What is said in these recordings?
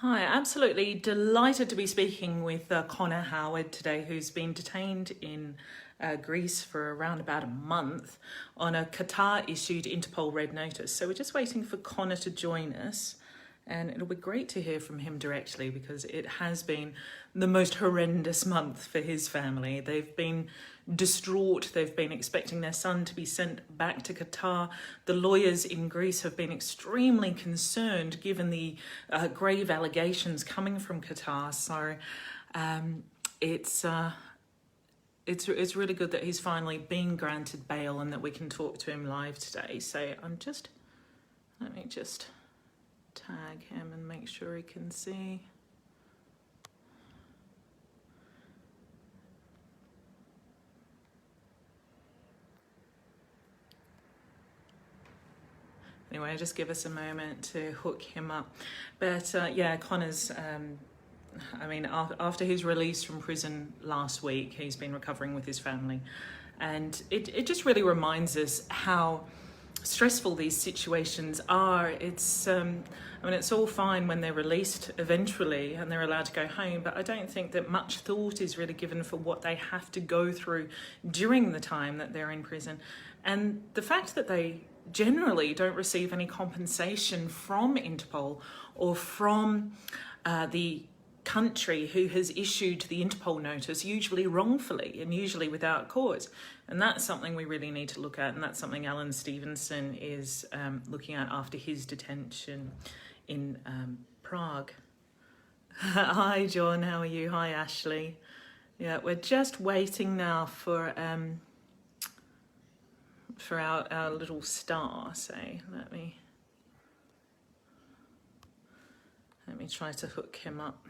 Hi, absolutely delighted to be speaking with Conor Howard today, who's been detained in Greece for around about a month on a Qatar-issued Interpol red notice. So we're just waiting for Conor to join us, and it'll be great to hear from him directly because it has been the most horrendous month for his family. They've been distraught. They've been expecting their son to be sent back to Qatar. The lawyers in Greece have been extremely concerned given the grave allegations coming from Qatar. So it's really good that he's finally been granted bail and that we can talk to him live today. So let me just tag him and make sure he can see. Anyway, just give us a moment to hook him up. But yeah, Conor's, after his release from prison last week, he's been recovering with his family. And it just really reminds us how stressful these situations are. It's all fine when they're released eventually and they're allowed to go home, but I don't think that much thought is really given for what they have to go through during the time that they're in prison. And the fact that they generally don't receive any compensation from Interpol or from the country who has issued the Interpol notice, usually wrongfully and usually without cause. And that's something we really need to look at, and that's something Alan Stevenson is looking at after his detention in Prague. Hi John, how are you? Hi Ashley. Yeah, we're just waiting now for our little star. So let me try to hook him up.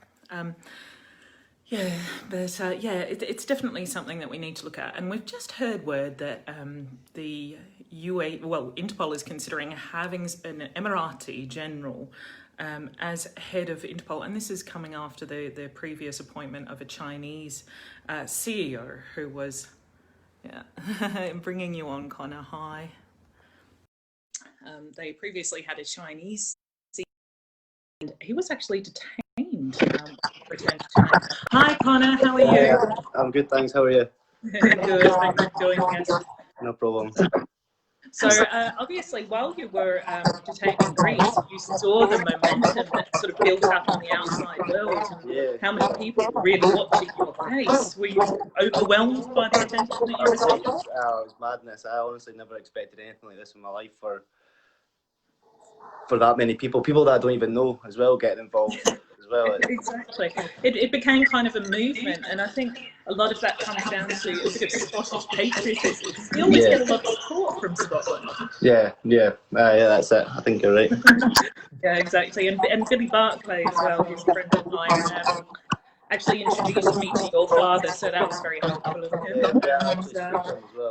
It's definitely something that we need to look at. And we've just heard word that Interpol is considering having an Emirati general as head of Interpol. And this is coming after the previous appointment of a Chinese CEO who was, I'm bringing you on, Conor. Hi. They previously had a Chinese CEO, and he was actually detained. Hi Conor, how are you? I'm good, thanks. How are you? Good, thanks for joining us. No problem. So obviously, while you were detained in Greece, you saw the momentum that sort of built up on the outside world, and how many people were really watching your face. Were you overwhelmed by the attention that you received? It was madness. I honestly never expected anything like this in my life for that many people that I don't even know as well getting involved as well. Exactly. It became kind of a movement, and I think a lot of that comes down to a bit of Scottish patriotism. We always get a lot of support from Scotland. Yeah, that's it. I think you're right. Yeah, exactly. And Billy Barclay as well, who's a friend of mine, actually introduced me to your father, so that was very helpful of him.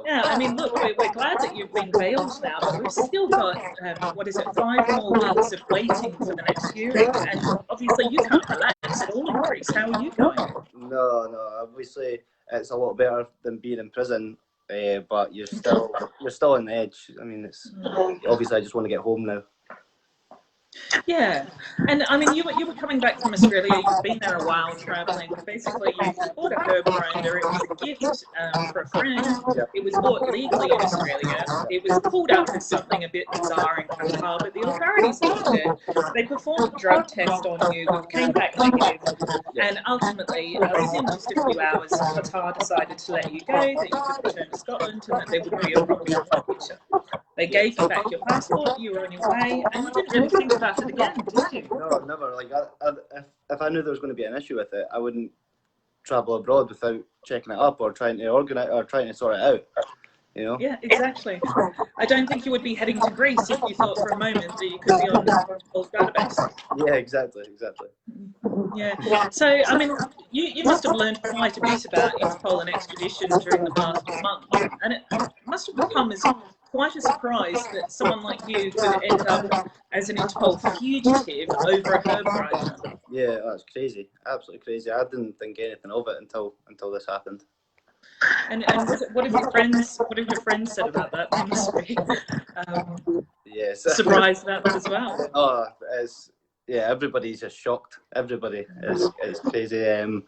Yeah, I mean, look, we're glad that you've been bailed now, but we've still got, 5 more weeks of waiting for the next hearing, and obviously you can't relax at all in Greece. How are you going? No, obviously it's a lot better than being in prison, but you're still on the edge. I mean, it's obviously I just want to get home now. Yeah, and I mean, you were coming back from Australia. You've been there a while, travelling. Basically, you bought a herb grinder. It was a gift for a friend. Yep. It was bought legally in Australia. It was pulled up as something a bit bizarre in Qatar, but the authorities looked at it. They performed a drug test on you, which came back negative, and ultimately, within just a few hours, Qatar decided to let you go, that you could return to Scotland, and that there wouldn't be a problem in the future. They gave you back your passport, you were on your way, and you didn't really think about it again, did you? No, never. Like, if I knew there was going to be an issue with it, I wouldn't travel abroad without checking it up or trying to organise or trying to sort it out. You know? Yeah, exactly. I don't think you would be heading to Greece if you thought for a moment that you could be on the Interpol database. Yeah, exactly. Yeah. So, I mean, you must have learned quite a bit about Interpol and extradition during the past month, and it must have become as quite a surprise that someone like you could end up as an Interpol fugitive over a herb grinder. Yeah, that's crazy. Absolutely crazy. I didn't think anything of it until this happened. And what have your friends said about that? They must be yes. surprised about that as well. Oh, yeah, everybody's just shocked. Everybody is crazy. I'm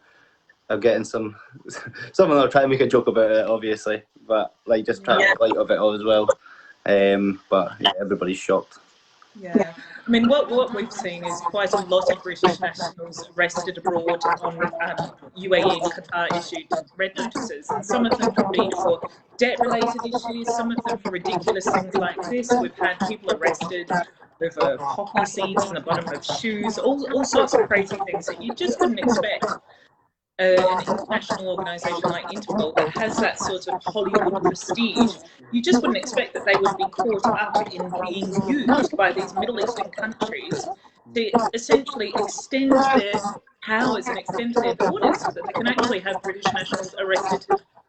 getting some of them are trying to make a joke about it, obviously, but like just trying to make light of it all as well. But yeah, everybody's shocked. Yeah, I mean, what we've seen is quite a lot of British nationals arrested abroad on UAE and Qatar issued red notices, and some of them have been for debt-related issues, some of them for ridiculous things like this. We've had people arrested over poppy seeds in the bottom of shoes, all sorts of crazy things that you just wouldn't expect an international organisation like Interpol that has that sort of Hollywood prestige. You just wouldn't expect that they would be caught up in being used by these Middle Eastern countries to essentially extend their powers and extend their borders so that they can actually have British nationals arrested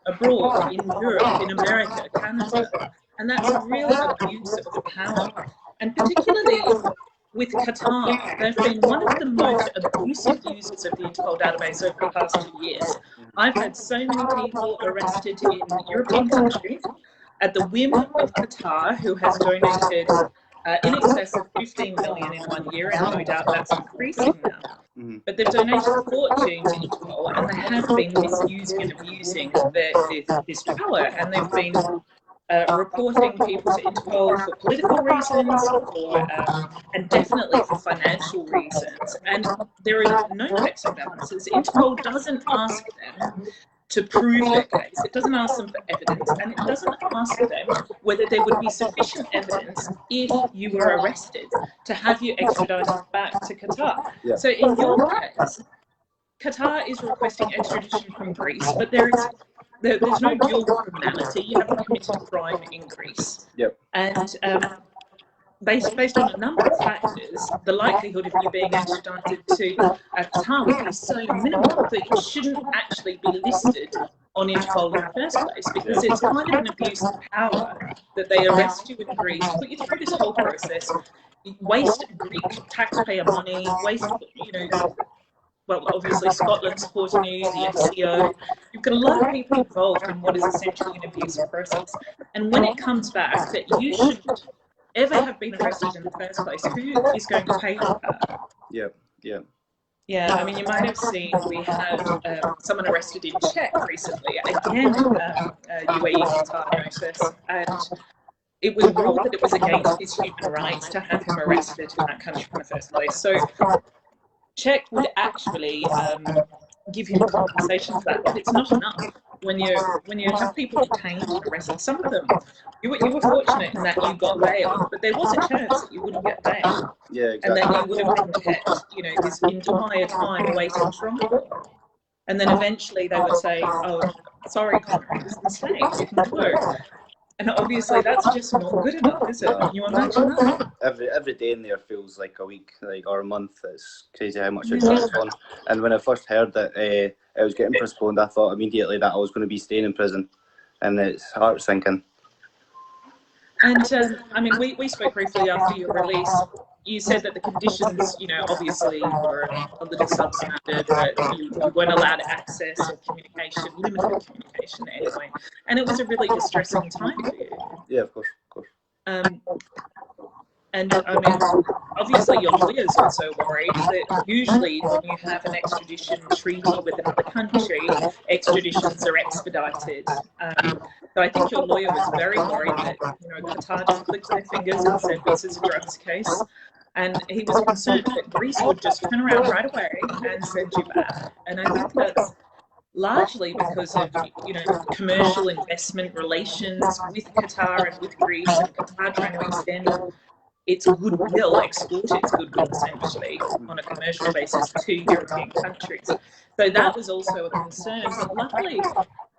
abroad, in Europe, in America, Canada. And that's a real abuse of power. And particularly with Qatar, they've been one of the most abusive users of the Interpol database over the past 2 years. I've had so many people arrested in European countries at the whim of Qatar, who has donated in excess of 15 million in 1 year, and no doubt that's increasing now. But they've donated a fortune to Interpol, and they have been misusing and abusing this power, and they've been reporting people to Interpol for political reasons, and definitely for financial reasons. And there are no checks and balances. Interpol doesn't ask them to prove their case. It doesn't ask them for evidence, and it doesn't ask them whether there would be sufficient evidence if you were arrested to have you extradited back to Qatar. Yeah. So in your case, Qatar is requesting extradition from Greece, but there's no dual criminality. You haven't committed a crime in Greece. Yep. And based on a number of factors, the likelihood of you being extradited to Qatar would be so minimal that you shouldn't actually be listed on Interpol in the first place, because it's kind of an abuse of power that they arrest you in Greece, put you through this whole process, waste Greek taxpayer money, waste, well, obviously Scotland supporting you, the FCO. You've got a lot of people involved in what is essentially an abusive process. And when it comes back that you shouldn't ever have been arrested in the first place, who is going to pay for that? Yeah. Yeah, I mean, you might have seen we had someone arrested in Czech recently, again, UAE Qatar notice, and it was ruled that it was against his human rights to have him arrested in that country in the first place. So Czech would actually give him compensation for that, but it's not enough. When you have people detained and arrested, some of them, you were fortunate in that you got bail, but there was a chance that you wouldn't get bail. Yeah, exactly. And then you would have been kept, this entire time waiting trial. And then eventually they would say, "Oh, sorry, Conor, it was a mistake. You can go." And obviously that's just not good enough, is it? Can you imagine that? Every day in there feels like a week, or a month. It's crazy how much it goes on. And when I first heard that I was getting postponed, I thought immediately that I was going to be staying in prison, and it's heart sinking. And I mean, we spoke briefly after your release. You said that the conditions, obviously were a little substandard, that you weren't allowed access or communication, limited communication anyway. And it was a really distressing time for you. Yeah, of course. And I mean, obviously your lawyer's also worried that usually when you have an extradition treaty with another country, extraditions are expedited. So I think your lawyer was very worried that, Qatar just clicked their fingers and said, "This is a drugs case." And he was concerned that Greece would just turn around right away and send you back. And I think that's largely because of, commercial investment relations with Qatar and with Greece, and Qatar trying to extend its goodwill, export its goodwill essentially on a commercial basis to European countries. So that was also a concern. But luckily,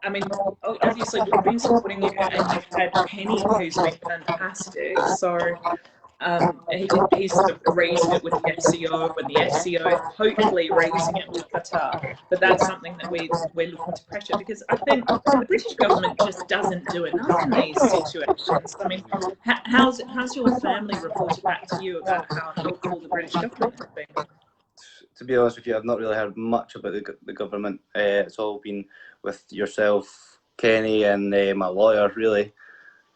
I mean, obviously we've been supporting you, and you've had Penny, who's been fantastic. So he's sort of raised it with the FCO, and the FCO hopefully raising it with Qatar. But that's something that we're looking to pressure, because I think the British government just doesn't do enough in these situations. I mean, how's your family reported back to you about how helpful the British government has been? To be honest with you, I've not really heard much about the government. It's all been with yourself, Kenny, and my lawyer, really.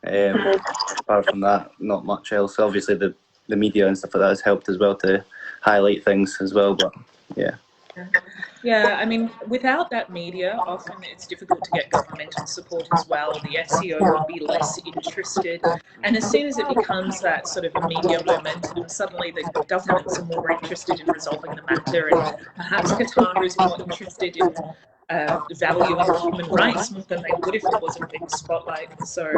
Apart from that, not much else. Obviously, the media and stuff like that has helped as well to highlight things as well. But yeah. Yeah, I mean, without that media, often it's difficult to get governmental support as well. The SEO will be less interested. And as soon as it becomes that sort of media momentum, suddenly the governments are more interested in resolving the matter. And perhaps Qatar is more interested in valuing human rights more than they would if there wasn't a big spotlight. So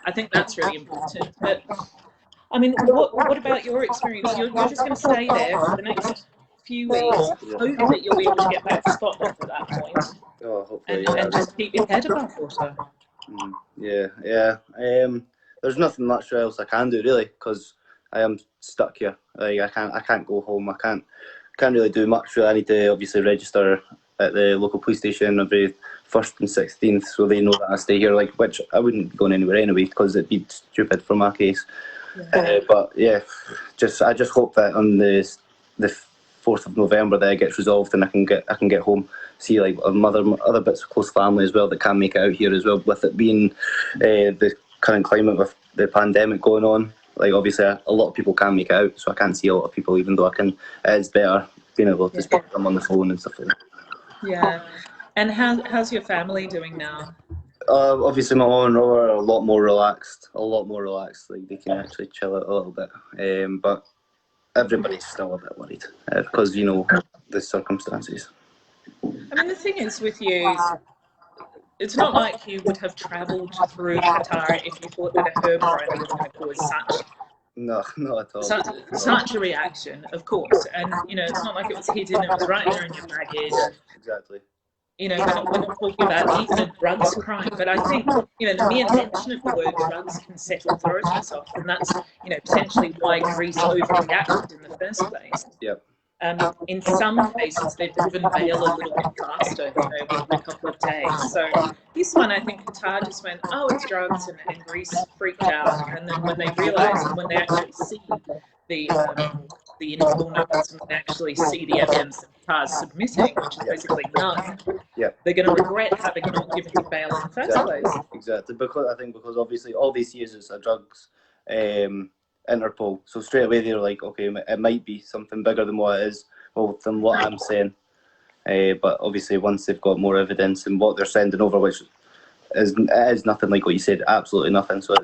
I think that's really important. But I mean, what about your experience? You're just going to stay there for the next few weeks, hope that you'll be able to get back to Scotland at that point, Hopefully, and just keep your head above water. Yeah. There's nothing much else I can do really, because I am stuck here. Like I can't go home. I can't really do much. Really. I need to obviously register at the local police station every 1st and 16th, so they know that I stay here. Like, which I wouldn't be going anywhere anyway, because it'd be stupid for my case. Yeah. But yeah, I just hope that on the 4th of November that it gets resolved and I can get home, see like other bits of close family as well that can make it out here as well. With it being the current climate with the pandemic going on, like obviously a lot of people can't make it out, so I can't see a lot of people, even though I can. It's better being able to speak to them on the phone and stuff like that. Yeah, and how's your family doing now? Obviously my mum and Rob are a lot more relaxed. Like they can actually chill out a little bit. But everybody's still a bit worried because the circumstances. I mean, the thing is with you, it's not like you would have travelled through Qatar if you thought that a herbicide was going to cause such. No, not at all. Such a reaction, of course, and it's not like it was hidden; it was right there in your baggage. Exactly. We're not talking about even a drugs crime, but I think the mere mention of the word drugs can set authorities off, and that's potentially why Greece overreacted in the first place. Yep. In some cases, they've driven bail a little bit faster, within a couple of days. So this one, I think Qatar just went, oh, it's drugs, and Greece freaked out. And then when they realised, when they actually see the interval numbers, and they actually see the evidence that Qatar's submitting, which is basically none, they're going to regret having not given you bail in the first place. Exactly, because obviously all these years is a drugs Interpol, so straight away they're like, okay, it might be something bigger than what it is, than what I'm saying. But obviously, once they've got more evidence and what they're sending over, which is nothing like what you said, absolutely nothing. So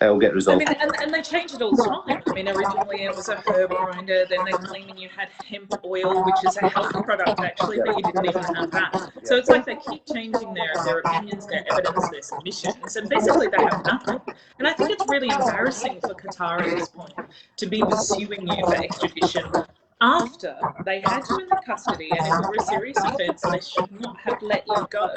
it'll get resolved. I mean, and they change it all the time. I mean, originally it was a herb grinder, then they're claiming you had hemp oil, which is a health product actually, but you didn't even have that. So it's like they keep changing their opinions, their evidence, their submissions, and basically they have nothing. And I think it's really embarrassing for Qatar at this point to be pursuing you for extradition after they had you in custody, and if it were a serious offence, they should not have let you go.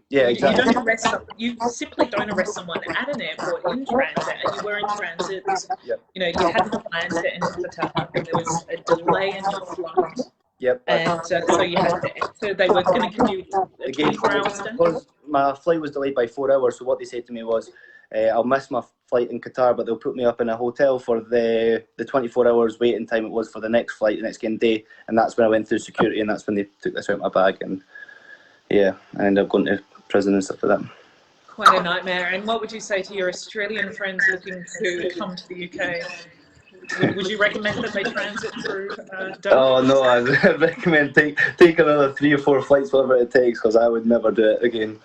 Yeah, exactly. You simply don't arrest someone at an airport in transit, and you were in transit. You hadn't planned to enter Qatar, and there was a delay in your flight. Yep. And so you had to enter. They were going to give you a 24-hour stay. My flight was delayed by 4 hours, so what they said to me was, I'll miss my flight in Qatar, but they'll put me up in a hotel for the 24 hours waiting time it was for the next flight, the next day, and that's when I went through security, and that's when they took this out of my bag, and I ended up going to prison and stuff like that. Quite a nightmare. And what would you say to your Australian friends looking to come to the UK? Would you recommend that they transit through Doha? Oh no, I recommend take another 3 or 4 flights, whatever it takes, because I would never do it again.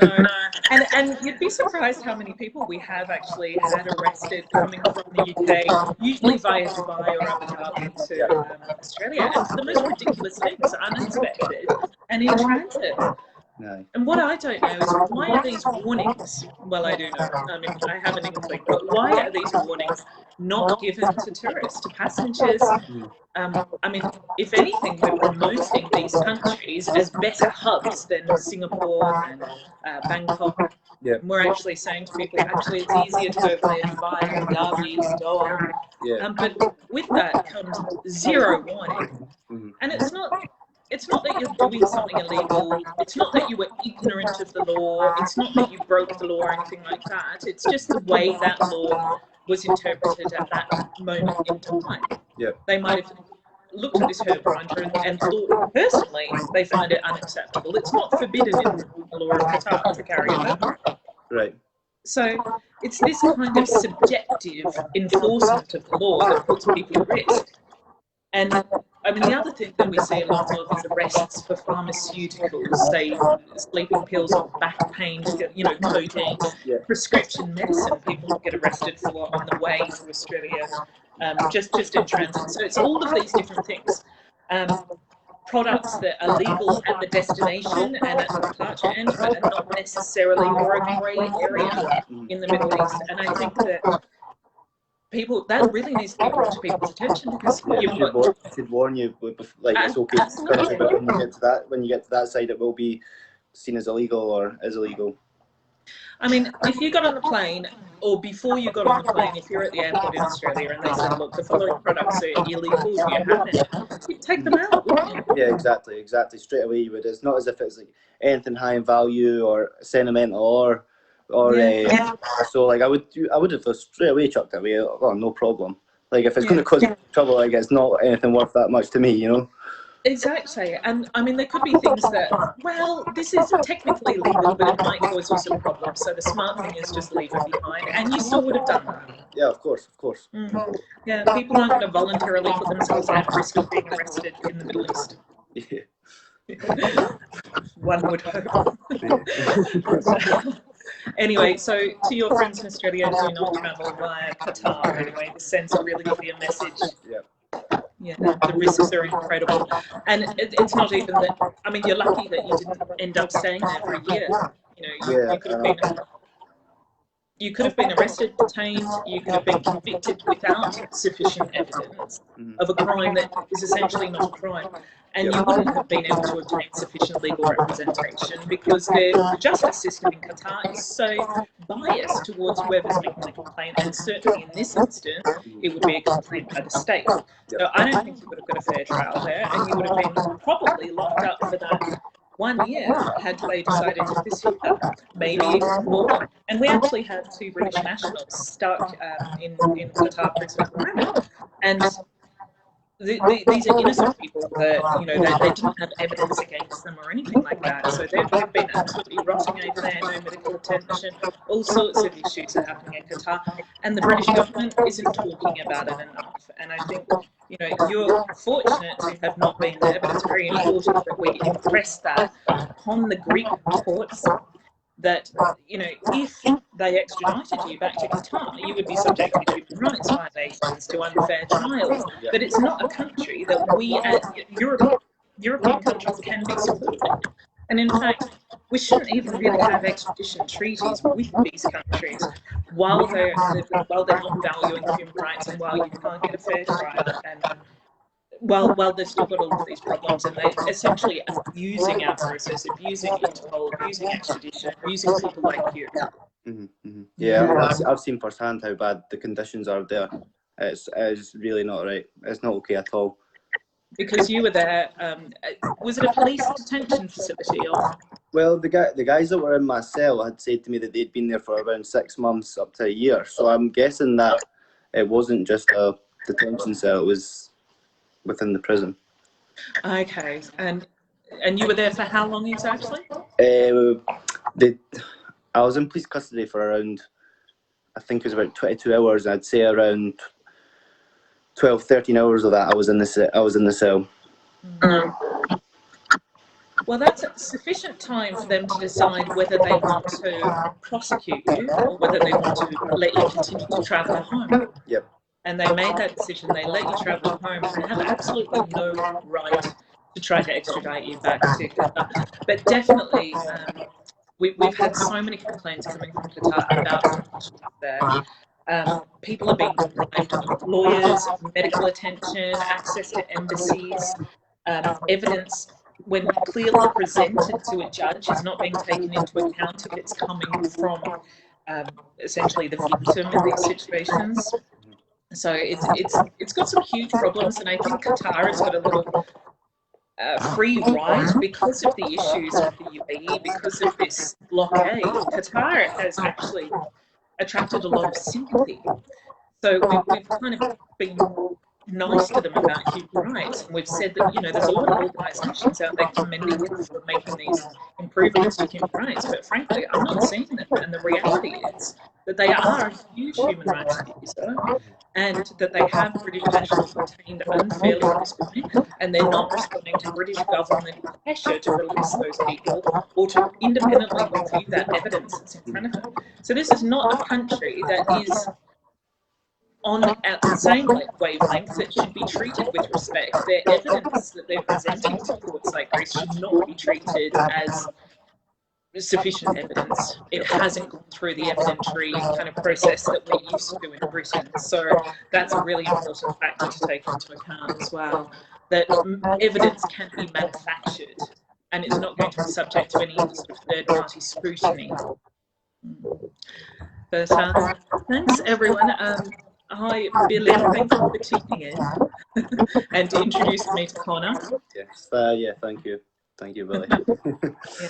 No. And you'd be surprised how many people we have actually had arrested coming from the UK, usually via Dubai or Abu Dhabi to Australia, and for the most ridiculous things, unexpected, and in transit. No. And what I don't know is, why are these warnings, well, I do know, I mean, I have an inkling, but why are these warnings not given to tourists, to passengers? I mean, if anything, we're promoting these countries as better hubs than Singapore and Bangkok. Yeah. We're actually saying to people, actually, it's easier to go via Dubai, Abu Dhabi, Doha. Yeah. But with that comes zero warning. And it's not that you're doing something illegal. It's not that you were ignorant of the law. It's not that you broke the law or anything like that. It's just the way that law was interpreted at that moment in time. Yeah. They might have looked at this herb grinder and thought, personally, they find it unacceptable. It's not forbidden in the law of Qatar to carry a herb grinder. Right. So it's this kind of subjective enforcement of the law that puts people at risk. And I mean, the other thing that we see a lot of is arrests for pharmaceuticals, say sleeping pills or back pain, codeine, prescription medicine. People get arrested for on the way to Australia, just in transit. So it's all of these different things. Products that are legal at the destination and at the departure end, but are not necessarily, or a grey area in the Middle East. And I think that that really needs to be brought to people's attention, because should warn you, like, it's okay, but when you get to that side, it will be seen as illegal or is illegal. I mean, if you got on the plane, or before you got on the plane, if you're at the airport in Australia and they said, look, the following products are illegal, do you have them? You'd take them out, wouldn't you? Yeah, exactly. Straight away you would. It's not as if it's like anything high in value or sentimental or so like I would have straight away chucked it away. Oh, no problem. Like, if it's going to cause trouble, like, it's not anything worth that much to me, you know? Exactly. And I mean, there could be things that, well, this is technically legal, but it might cause you some problems. So the smart thing is just leave it behind, and you still would have done that. Yeah, of course. Yeah, people aren't going to voluntarily put themselves at risk of being arrested in the Middle East. Yeah. One would hope. Anyway, so to your friends in Australia, do not travel via Qatar. Anyway, this sends a really clear message. Yeah, the risks are incredible, and it's not even that. I mean, you're lucky that you didn't end up staying there for a year. You could have been arrested, detained. You could have been convicted without sufficient evidence of a crime that is essentially not a crime, and you wouldn't have been able to obtain sufficient legal representation, because the justice system in Qatar is so biased towards whoever's making a complaint, and certainly in this instance, it would be a complaint by the state. So I don't think you would have got a fair trial there, and you would have been probably locked up for that 1 year had they decided to pursue that, maybe even more. And we actually had 2 British nationals stuck in Qatar prison at the moment, and these are innocent people that, they didn't have evidence against them or anything like that. So they've been absolutely rotting over there, no medical attention. All sorts of issues are happening in Qatar, and the British government isn't talking about it enough. And I think, you're fortunate to have not been there, but it's very important that we impress that upon the Greek courts, that, if they extradited you back to Qatar, you would be subject to human rights violations, to unfair trials. But it's not a country that we, as European countries, can be supporting. And in fact, we shouldn't even really have extradition treaties with these countries while they're not valuing human rights, and while you can't get a fair trial, and while they've still got all of these problems, and they're essentially abusing our process, abusing Interpol, abusing extradition, abusing people like you. Yeah, I've seen firsthand how bad the conditions are there. It's really not right. It's not okay at all. Because you were there, was it a police detention facility? Or? Well, the guys that were in my cell had said to me that they'd been there for around 6 months up to a year. So I'm guessing that it wasn't just a detention cell; it was within the prison. Okay, and you were there for how long exactly? I was in police custody for around, I think it was about 22 hours. I'd say around 12, 13 hours of that I was in the cell. Well, that's sufficient time for them to decide whether they want to prosecute you or whether they want to let you continue to travel home. Yep. And they made that decision. They let you travel home. They have absolutely no right to try to extradite you back to Qatar. But definitely, we've had so many complaints coming from Qatar about conditions there. People are being deprived of lawyers, medical attention, access to embassies, evidence when clearly presented to a judge is not being taken into account if it's coming from essentially the victim in these situations. So it's got some huge problems, and I think Qatar has got a little free ride because of the issues with the UAE, because of this blockade. Qatar has actually attracted a lot of sympathy. So we've kind of been nice to them about human rights. And we've said that, you know, there's a lot of organisations out there commending them for making these improvements to human rights, but frankly, I'm not seeing them. And the reality is that they are a huge human rights abuser, and that they have British nationals detained unfairly at this point, and they're not responding to British government pressure to release those people or to independently review that evidence that's in front of them. So this is not a country that is on at the same wavelength that should be treated with respect. Their evidence that they're presenting to courts like Greece should not be treated as sufficient evidence. It hasn't gone through the evidentiary kind of process that we're used to in Britain. So that's a really important factor to take into account as well, that evidence can be manufactured and it's not going to be subject to any sort of third-party scrutiny. But thanks, everyone. Hi, Billy, thank you for tuning in and introducing me to Conor. Yes, yeah, thank you. Thank you, Billy.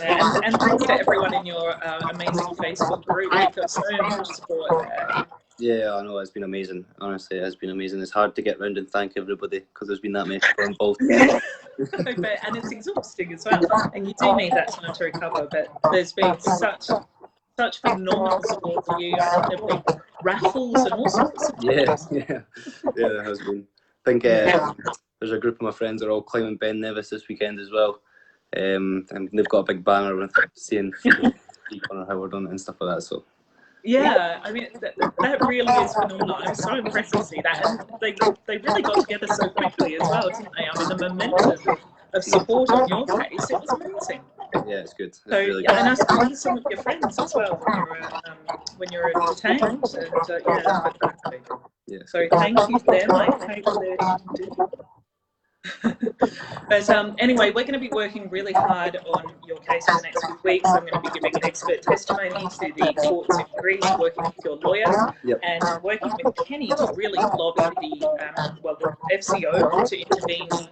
Yeah, and thanks to everyone in your amazing Facebook group. We've got so much support there. Yeah, I know, it's been amazing. Honestly, it has been amazing. It's hard to get round and thank everybody because there's been that many people involved. And it's exhausting as well. And you do need that time to recover, but there's been such phenomenal support for you. I think there have been raffles and all sorts of things. Yeah, there has been. I think there's a group of my friends that are all climbing Ben Nevis this weekend as well. And they've got a big banner with seeing Conor Howard on it and stuff like that. So yeah, I mean that really is phenomenal. I'm so impressed to see that, and they really got together so quickly as well, didn't they? I mean, the momentum of support in your case, it was amazing. Yeah, it's good. It's So really yeah, good. and I spoke to some of your friends as well when you were detained, and yeah, that's fantastic. Yeah, So thank you to them. I hope they're doing. But anyway, we're going to be working really hard on your case for the next few weeks. I'm going to be giving expert testimony to the courts in Greece, working with your lawyer, and working with Kenny to really lobby the FCO to intervene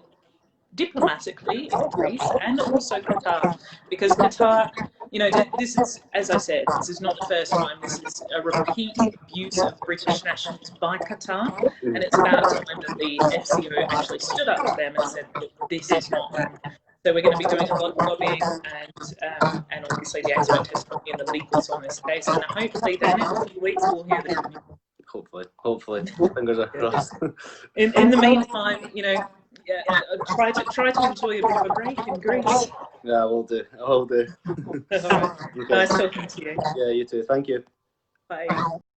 diplomatically in Greece and also Qatar, because Qatar, you know, this is, as I said, this is not the first time. This is a repeat abuse of British nationals by Qatar, and it's about time that the FCO actually stood up to them and said, look, this is not on. So we're going to be doing a lot of lobbying and obviously the expert testimony and the legals on this case, and hopefully then in a few weeks we'll hear the good news. Hopefully, fingers are crossed. In the meantime, you know, yeah, try to enjoy a bit of a break in Greece. Yeah, I will do. Right. Okay. Nice talking to you. Yeah, you too. Thank you. Bye.